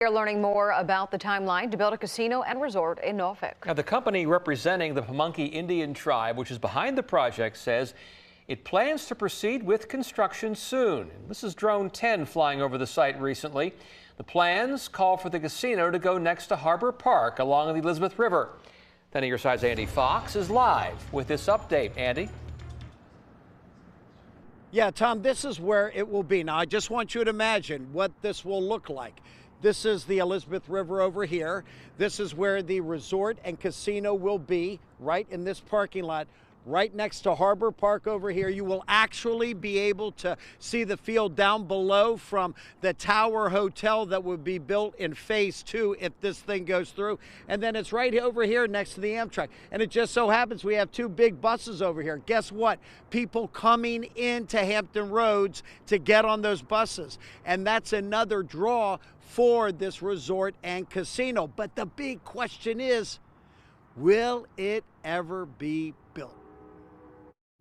We're learning more about the timeline to build a casino and resort in Norfolk. Now, the company representing the Pamunkey Indian tribe, which is behind the project, says it plans to proceed with construction soon. This is Drone 10 flying over the site recently. The plans call for the casino to go next to Harbor Park along the Elizabeth River. 10 on your side's Andy Fox is live with this update. Andy? Yeah, Tom, this is where it will be. Now, I just want you to imagine what this will look like. This is the Elizabeth River over here. This is where the resort and casino will be, right in this parking lot, right next to Harbor Park over here. You will actually be able to see the field down below from the Tower Hotel that will be built in phase 2 if this thing goes through. And then it's right over here next to the Amtrak. And it just so happens we have 2 big buses over here. Guess what? People coming into Hampton Roads to get on those buses. And that's another draw for this resort and casino. But the big question is, will it ever be built?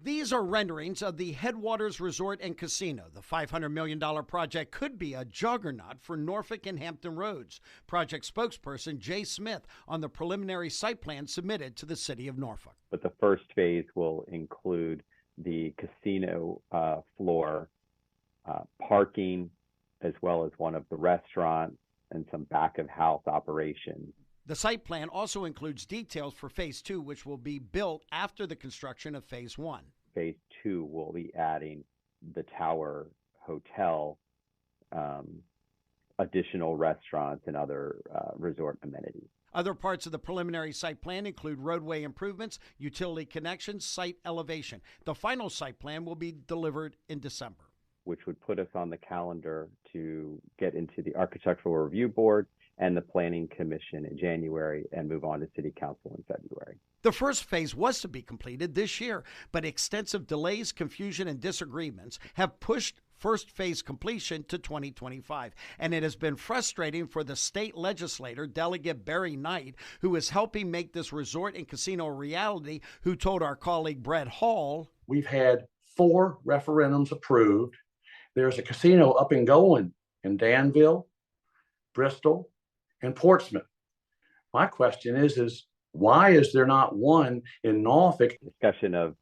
These are renderings of the Headwaters Resort and Casino. The $500 million project could be a juggernaut for Norfolk and Hampton Roads. Project spokesperson Jay Smith on the preliminary site plan submitted to the city of Norfolk. But the first phase will include the casino floor, parking, as well as one of the restaurants and some back of house operations. The site plan also includes details for phase 2, which will be built after the construction of phase 1. Phase 2 will be adding the Tower Hotel, additional restaurants, and other resort amenities. Other parts of the preliminary site plan include roadway improvements, utility connections, site elevation. The final site plan will be delivered in December, which would put us on the calendar to get into the Architectural Review Board and the Planning Commission in January and move on to City Council in February. The first phase was to be completed this year, but extensive delays, confusion, and disagreements have pushed first phase completion to 2025. And it has been frustrating for the state legislator, Delegate Barry Knight, who is helping make this resort and casino a reality, who told our colleague Brett Hall, "We've had 4 referendums approved. There's a casino up and going in Danville, Bristol, and Portsmouth. My question is why is there not one in Norfolk?" Discussion of,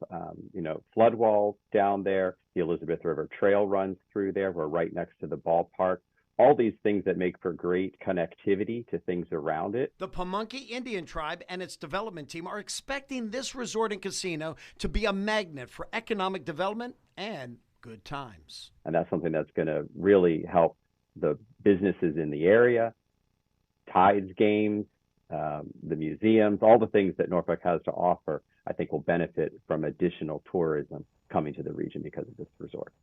flood walls down there. The Elizabeth River Trail runs through there. We're right next to the ballpark. All these things that make for great connectivity to things around it. The Pamunkey Indian tribe and its development team are expecting this resort and casino to be a magnet for economic development and good times. And that's something that's going to really help the businesses in the area, Tides games, the museums, all the things that Norfolk has to offer, I think will benefit from additional tourism coming to the region because of this resort.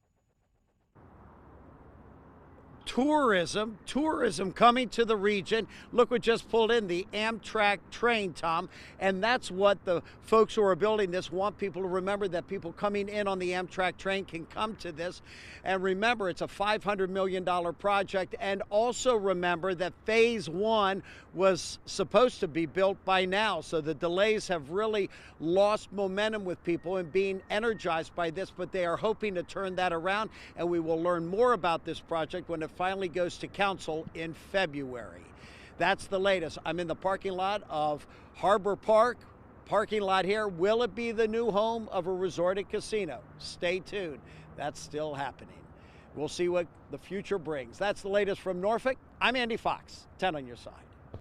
Tourism coming to the region. Look what just pulled in, the Amtrak train, Tom. And that's what the folks who are building this want people to remember, that people coming in on the Amtrak train can come to this. And remember, it's a $500 million project. And also remember that phase 1 was supposed to be built by now. So the delays have really lost momentum with people and being energized by this, but they are hoping to turn that around. And we will learn more about this project when it finally goes to council in February. That's the latest. I'm in the parking lot of Harbor Park. Parking lot here. Will it be the new home of a resort and casino? Stay tuned. That's still happening. We'll see what the future brings. That's the latest from Norfolk. I'm Andy Fox, 10 on your side.